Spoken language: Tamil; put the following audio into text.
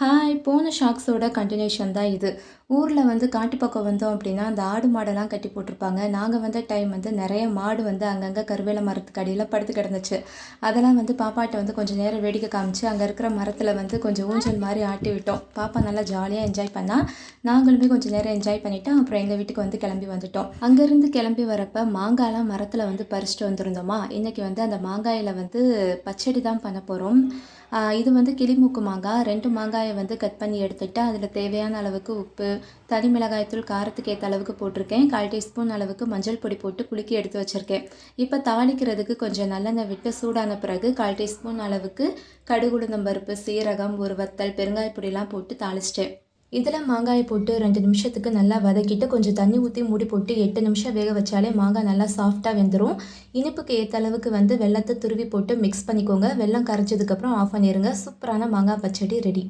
ஹாய்! போன ஷாக்ஸோட கன்டினியூஷன் தான் இது. ஊரில் வந்து காட்டு பக்கம் வந்தோம் அப்படின்னா, அந்த ஆடு மாடெல்லாம் கட்டி போட்டிருப்பாங்க. நாங்கள் வந்த டைம் வந்து நெறைய மாடு வந்து அங்கங்கே கருவேல மரத்துக்கு அடியில படுத்து கிடந்துச்சு. அதெல்லாம் வந்து பாப்பாட்ட வந்து கொஞ்சம் நேரம் வேடிக்கை காமிச்சு, அங்கே இருக்கிற மரத்தில் வந்து கொஞ்சம் ஊஞ்சல் மாரி ஆட்டி விட்டோம். பாப்பா நல்லா ஜாலியாக என்ஜாய் பண்ணா. நாங்களுமே கொஞ்சம் நேரம் என்ஜாய் பண்ணிவிட்டு, அப்புறம் எங்கள் வீட்டுக்கு வந்து கிளம்பி வந்துட்டோம். அங்கேருந்து கிளம்பி வரப்போ மாங்காய்லாம் மரத்தில் வந்து பறிச்சுட்டு வந்திருந்தோமா, இன்றைக்கி வந்து அந்த மாங்காயில் வந்து பச்சடி தான் பண்ண போகிறோம். இது வந்து கிளிமூக்கு மாங்காய். 2 மாங்காயை வந்து கட் பண்ணி எடுத்துட்டு, அதில் தேவையான அளவுக்கு உப்பு, தனி மிளகாய்த்தூள் காரத்துக்கு ஏற்ற அளவுக்கு போட்டிருக்கேன். 1/4 டீஸ்பூன் அளவுக்கு மஞ்சள் பொடி போட்டு குலுக்கி எடுத்து வச்சுருக்கேன். இப்போ தாளிக்கிறதுக்கு கொஞ்சம் நல்லெண்ணெய் விட்டு சூடான பிறகு 1/4 டீஸ்பூன் அளவுக்கு கடுகு, உளுந்தம் பருப்பு, சீரகம், ஒரு வத்தல், பெருங்காய பொடியெல்லாம் போட்டு தாளிச்சிட்டேன். இதில் மாங்காயை போட்டு 2 நிமிஷத்துக்கு நல்லா வதக்கிட்டு, கொஞ்சம் தண்ணி ஊற்றி மூடி போட்டு 8 நிமிஷம் வேக வச்சாலே மாங்காய் நல்லா சாஃப்டாக வெந்துடும். இனிப்புக்கு ஏற்ற அளவுக்கு வந்து வெல்லத்தை துருவி போட்டு மிக்ஸ் பண்ணிக்கோங்க. வெல்லம் கரைச்சதுக்கப்புறம் ஆஃப் பண்ணிடுங்க. சூப்பரான மாங்காய் பச்சடி ரெடி.